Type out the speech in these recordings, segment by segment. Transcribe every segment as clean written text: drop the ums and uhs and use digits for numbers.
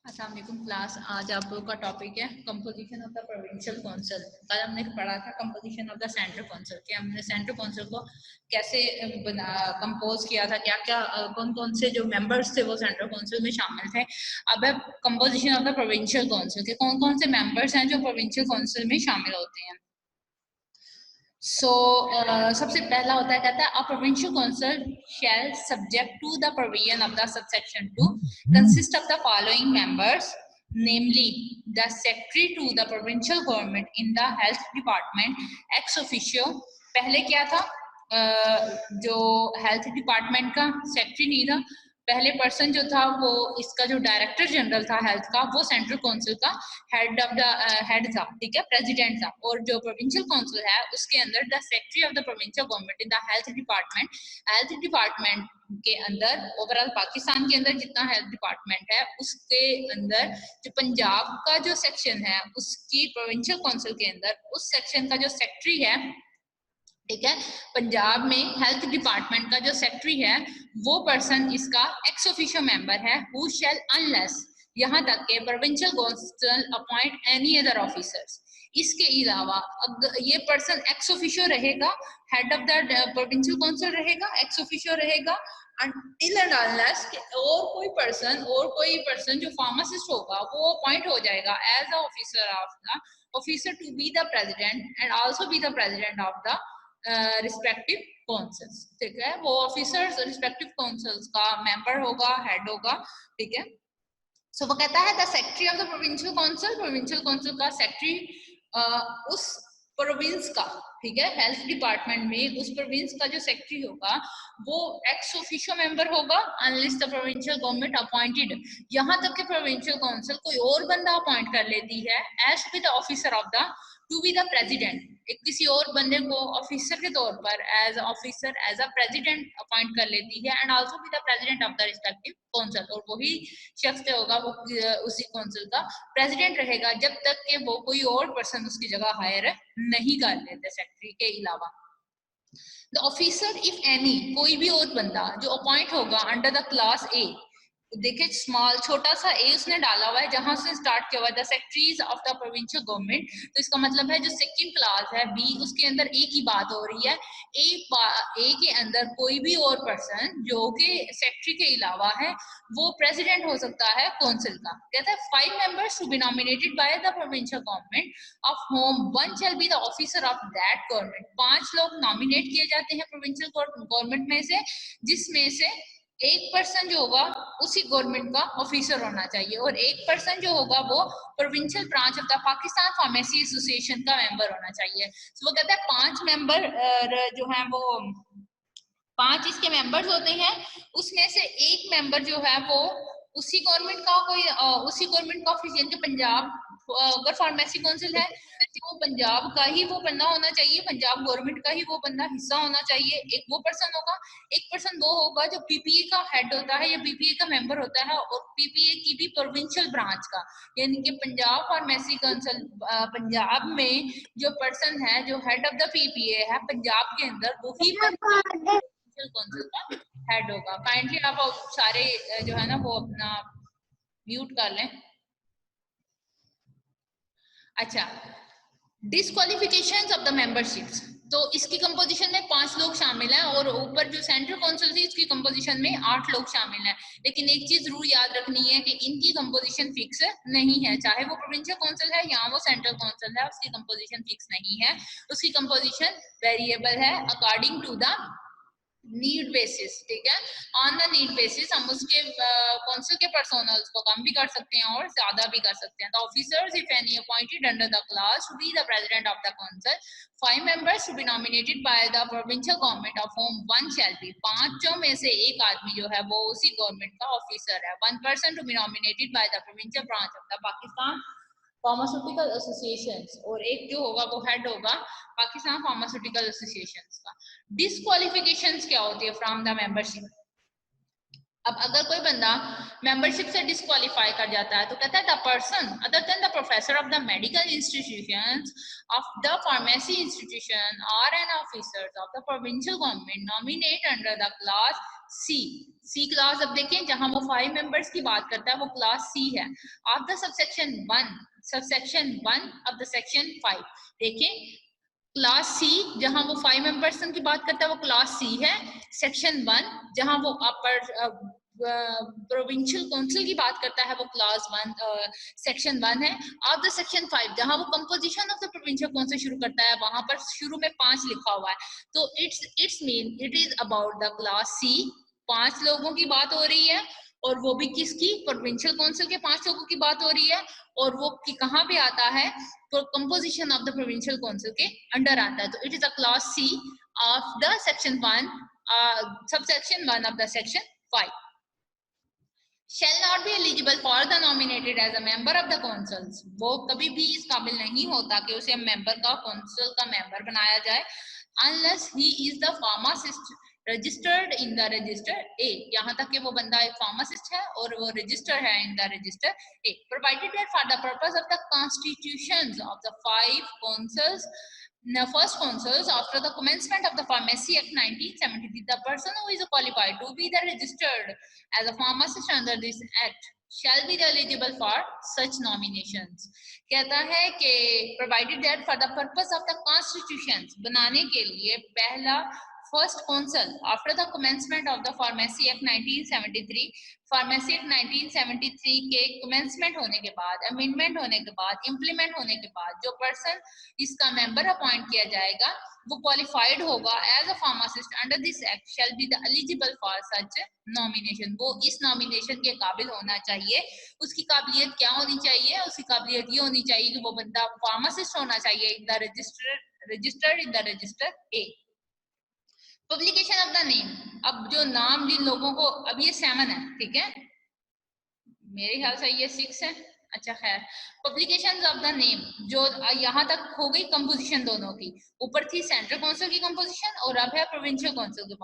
अस्सलाम वालेकुम क्लास। आज आप लोगों का टॉपिक है composition of the provincial council. कल हमने पढ़ा था composition of the central council कि हमने सेंट्रल काउंसिल को कैसे कंपोज किया था, क्या क्या कौन कौन से जो मेंबर्स थे वो सेंट्रल काउंसिल में शामिल थे। अब है composition of the provincial council के कौन कौन से मेंबर्स हैं जो प्रोविंशियल काउंसिल में शामिल होते हैं। सबसे पहला होता है, कहता है a provincial council shall subject to the provision of the subsection 2 consist of the following members, namely the secretary to the provincial government in the health department ex officio। पहले क्या था, जो हेल्थ डिपार्टमेंट का secretary नहीं था, पहले person जो था वो इसका जो डायरेक्टर जनरल था हेल्थ का, वो सेंट्रल काउंसिल का हेड ऑफ द हेड था, ठीक है, प्रेसिडेंट था। और जो प्रोविंशियल काउंसिल है उसके अंदर the secretary of the provincial government in the health department के अंदर, ओवरऑल पाकिस्तान के अंदर जितना हेल्थ डिपार्टमेंट है उसके अंदर जो पंजाब का जो सेक्शन है उसकी प्रोविंशियल काउंसिल के अंदर उस सेक्शन का जो सेक्रेटरी है, ठीक है, पंजाब में हेल्थ डिपार्टमेंट का जो सेक्रेटरी है वो पर्सन इसका एक्स ऑफिशियो मेंबर है। हु शैल अनलेस, यहाँ तक के provincial council appoint any other officers, इसके अलावा अगर ये पर्सन एक्स ऑफिशियो रहेगा, head of the provincial council रहेगा, एक्स ऑफिशियो रहेगा, until and unless और कोई पर्सन जो फार्मासिस्ट होगा वो अपॉइंट हो जाएगा as a officer of the officer to be the president and also be the president of the respective councils, ठीक है, वो ऑफिसर्स रिस्पेक्टिव काउंसिल्स का मेंबर होगा, हेड होगा, ठीक है। सो वो कहता है the secretary of the provincial council का सेक्रेटरी उस प्रोविंस का, ठीक है, हेल्थ डिपार्टमेंट में उस प्रोविंस का जो सेक्रेटरी होगा वो एक्स ऑफिशियो मेंबर होगा unless the provincial government appointed, यहाँ तक कि प्रोविंशियल काउंसिल कोई और बंदा अपॉइंट कर लेती है as to be the officer of the to be the president, एक किसी और बंदे को ऑफिसर के तौर पर as officer as a president appoint कर लेती है and also be the president of the respective council, और वही शख्स जो होगा वो उसी काउंसिल का प्रेसिडेंट रहेगा जब तक कि वो कोई और पर्सन उसकी जगह हायर नहीं कर लेते सेक्रेटरी के अलावा। द ऑफिसर इफ एनी, कोई भी और बंदा जो अपॉइंट होगा अंडर द क्लास ए, देखिए स्मॉल छोटा सा ए उसने डाला हुआ है जहां से स्टार्ट किया हुआ है the secretaries of the provincial government, तो इसका मतलब है जो सेकंड क्लास है बी उसके अंदर ए की बात हो रही है। ए के अंदर कोई भी और पर्सन जो कि सेक्रेटरी के अलावा है वो प्रेसिडेंट हो सकता है काउंसिल का। कहता है 5 members to be nominated by the provincial government of home 1 shall be the officer of that government. 5 लोग नॉमिनेट किए जाते हैं प्रोविंशियल गवर्नमेंट में से, जिसमें से एक पर्सन जो होगा उसी गवर्नमेंट का ऑफिसर होना चाहिए और एक पर्सन जो होगा वो provincial branch of the Pakistan pharmacy association का मेंबर होना चाहिए। तो वो कहता है 5 मेंबर जो है वो 5 इसके मेंबर्स होते हैं, उसमें से एक मेंबर जो है वो उसी गवर्नमेंट का कोई उसी गवर्नमेंट का ऑफिस, यानी कि पंजाब अगर फार्मेसी काउंसिल है तो वो पंजाब का ही वो बंदा होना चाहिए, पंजाब गवर्नमेंट का ही वो बंदा हिस्सा होना चाहिए, एक वो पर्सन होगा। एक पर्सन वो होगा जो पीपीए का हेड होता है या पीपीए का मेंबर होता है और पीपीए की भी प्रोविंशियल ब्रांच का, यानी कि पंजाब फार्मेसी काउंसिल पंजाब में जो पर्सन है जो हेड ऑफ द पीपीए है पंजाब के अंदर, वो ही काउंसिल का हेड होगा। काइंडली आप सारे जो है ना वो अपना म्यूट कर लें। अच्छा, डिस्क्वालिफिकेशंस ऑफ द मेंबरशिप्स, तो इसकी कंपोजिशन में 5 लोग शामिल हैं और ऊपर जो सेंट्रल काउंसिल थी इसकी कंपोजिशन में 8 लोग शामिल हैं। लेकिन एक चीज जरूर याद रखनी है कि इनकी कंपोजिशन फिक्स नहीं है, चाहे वो प्रोविंशियल काउंसिल है या वो सेंट्रल काउंसिल है, उसकी कंपोजिशन फिक्स नहीं है, उसकी कंपोजिशन वेरिएबल है according to the need basis, ठीक है, ऑन द नीड बेसिस हम उसके काउंसिल के पर्सोनल्स को कम भी कर सकते हैं और ज्यादा भी कर सकते हैं। तो officers if any appointed under the class to be the president of the council, 5 members to be nominated by the provincial government of whom 1 shall be, 5 में से एक आदमी जो है वो उसी गवर्नमेंट का ऑफिसर है। 1 person to be nominated by the provincial branch of the Pakistan pharmaceutical associations, और एक जो होगा वो हेड होगा पाकिस्तान फार्मास्यूटिकल एसोसिएशंस का। डिस्क्वालिफिकेशंस क्या होती है फ्रॉम द मेंबरशिप? अब अगर कोई बंदा मेंबरशिप से डिस्क्वालीफाई कर जाता है तो कहता है the person other than the professor of the medical institutions of the pharmacy institution और an officers of the provincial government nominate under the class C class. अब देखें जहां वो 5 मेंबर्स की बात करता है वो क्लास सी है of the subsection 1 of the section 5। देखें क्लास सी जहां वो 5 मेंबर्स की बात करता है वो क्लास सी है। सेक्शन 1 जहां वो अपर प्रोविंशियल काउंसिल की बात करता है वो क्लास 1 सेक्शन 1 है। ऑफ द सेक्शन 5 जहां वो composition of the provincial council शुरू करता है वहां पर शुरू में 5 लिखा हुआ है, तो it's mean it is about the class C. 5 लोगों की बात हो रही है और वो भी किसकी, प्रोविंशियल काउंसिल के 5 लोगों की बात हो रही है, और वो कहाँ पे आता है, तो composition of the provincial council के अंडर आता है। तो it is a class C of the section 1 subsection 1 of the section 5। shall not be eligible for the nominated as a member of the councils। वो कभी भी इस काबिल नहीं होता कि उसे मेंबर का काउंसिल का मेंबर बनाया जाए unless he is the pharmacist registered in the register A। यहाँ तक कि वो बंदा एक फार्मासिस्ट है और वो रजिस्टर है इन the register A, provided that for the purpose of the constitutions of the 5 councils, the first councils after the commencement of the Pharmacy Act 1973, the person who is qualified to be the registered as a pharmacist under this act shall be eligible for such nominations। कहता है कि provided that for the purpose of the constitutions बनाने के लिए पहला first council after the commencement of the pharmacy act 1973, pharmacy act 1973 के commencement होने के बाद, अमेंडमेंट होने के बाद, इंप्लीमेंट होने के बाद जो पर्सन इसका मेंबर अपॉइंट किया जाएगा वो क्वालिफाइड होगा as a pharmacist under this act shall be the eligible for such nomination. वो इस नॉमिनेशन के काबिल होना चाहिए। उसकी काबिलियत क्या होनी चाहिए, उसकी काबिलियत ये होनी चाहिए कि वो बंदा फार्मासिस्ट होना चाहिए in the registered in the register A. Publication of the name, अब जो नाम जिन लोगों को, अब ये 7 है, ठीक है, मेरे ख्याल से ये 6 है, अच्छा खैर। पब्लिकेशन ऑफ द नेम जो यहाँ तक हो गई कंपोजिशन दोनों की, ऊपर थी सेंट्रल काउंसिल की कंपोजिशन और अब है प्रोविंशियल काउंसिल की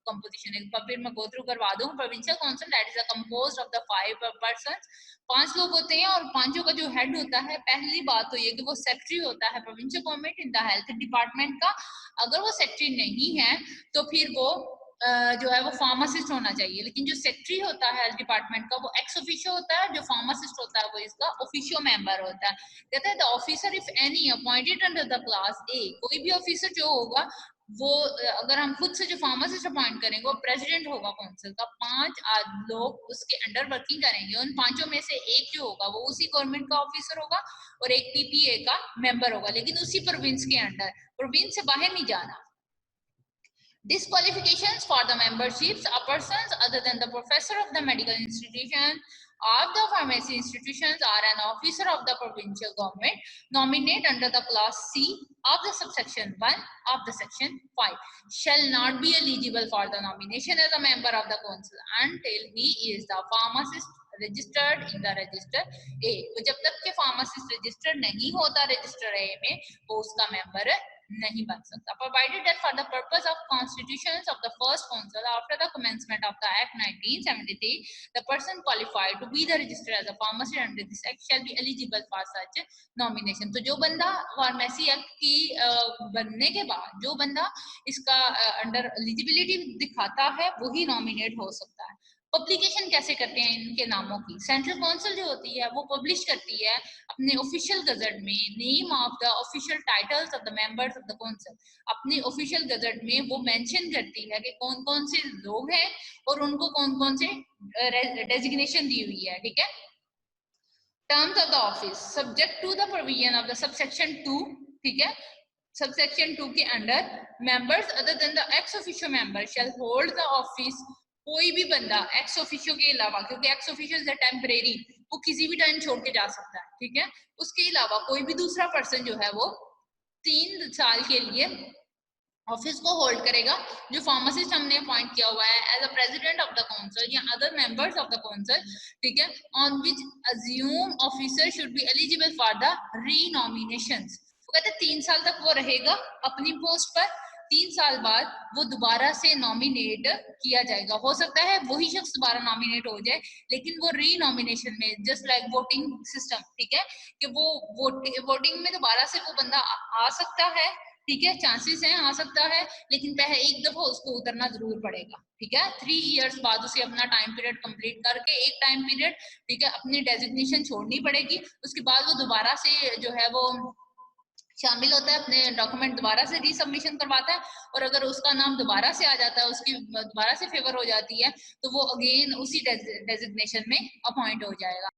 कंपोजिशन। एक बार फिर मैं गो थ्रू करवा दूं। Provincial council that is composed of the 5 persons, 5 लोग होते हैं और 5 का जो हेड होता है, पहली बात तो ये कि वो सेक्रेटरी होता है provincial government in the health department का। अगर वो सेक्रेटरी नहीं है तो फिर वो जो है वो फार्मासिस्ट होना चाहिए, लेकिन जो सेक्रेटरी होता है हेल्थ डिपार्टमेंट का वो एक्स ऑफिशियो होता है, जो फार्मासिस्ट होता है वो इसका ऑफिशियो मेंबर होता है। कहता है the officer if any appointed under the class ए, कोई भी ऑफिसर जो होगा वो अगर हम खुद से जो फार्मासिस्ट अपॉइंट करेंगे वो प्रेसिडेंट होगा काउंसिल का, 5 लोग उसके अंडर वर्किंग करेंगे, उन 5 में से एक जो होगा वो उसी गवर्नमेंट का ऑफिसर होगा और एक पीपीए का मेंबर होगा, लेकिन उसी प्रोविंस के अंडर, प्रोविंस से बाहर नहीं जाना। Disqualifications for the memberships are persons other than the professor of the medical institution of the pharmacy institutions or an officer of the provincial government nominate under the class C of the subsection 1 of the section 5 shall not be eligible for the nomination as a member of the council until he is the pharmacist registered in the register A. वो जब तक के pharmacist registered नहीं होता register ए में वो उसका member नहीं बन सकता। Provided that for the purpose of constitutions of the first council after the commencement of the Act 1973, the person qualified to be the registered as a pharmacist under this Act shall be eligible for such nomination। तो जो बंदा pharmacy act की बनने के बाद जो बंदा इसका अंडर एलिजिबिलिटी दिखाता है वही नॉमिनेट हो सकता है। पब्लिकेशन कैसे करते हैं इनके नामों की, सेंट्रल काउंसिल जो होती है वो पब्लिश करती है अपने ऑफिशियल गजट में name of the official titles of the members of the council. अपने ऑफिशियल गजट में वो मेंशन करती है कि कौन कौन से लोग हैं और उनको कौन कौन से डेजिग्नेशन दी हुई है, ठीक है। Terms of the office subject to the provision of the subsection 2, ठीक है, सबसेक्शन 2 के under members other than the ex officio member shall hold the office. कोई भी बंदा एक्स ऑफिशियो के अलावा, क्योंकि एक्स ऑफिशियो इज टेम्परेरी, वो किसी भी टाइम छोड़ के जा सकता है, ठीक है, उसके अलावा कोई भी दूसरा पर्सन जो है वो 3 साल के लिए ऑफिस को होल्ड करेगा। जो फार्मासिस्ट हमने अपॉइंट किया हुआ है as a president of the council या other members of the council, ठीक है, on which assume officer should be eligible for the renominations. वो कहते हैं 3 साल तक वो रहेगा अपनी पोस्ट पर, 3 साल बाद वो दोबारा से नॉमिनेट किया जाएगा। हो सकता है वही शख्स दोबारा नॉमिनेट हो जाए, लेकिन वो री नॉमिनेशन में, जस्ट लाइक वोटिंग सिस्टम, ठीक है, कि वो वोटिंग में दोबारा से वो बंदा आ सकता है, ठीक है, चांसेस हैं, आ सकता है, लेकिन पहले एक दफा उसको उतरना जरूर पड़ेगा, ठीक है। 3 इयर्स बाद उसे अपना टाइम पीरियड कंप्लीट करके, एक टाइम पीरियड, ठीक है, अपनी डेजिग्नेशन छोड़नी पड़ेगी। उसके बाद वो दोबारा से जो है वो शामिल होता है, अपने डॉक्यूमेंट दोबारा से रीसबमिशन करवाता है, और अगर उसका नाम दोबारा से आ जाता है, उसकी दोबारा से फेवर हो जाती है, तो वो अगेन उसी डेजिग्नेशन में अपॉइंट हो जाएगा।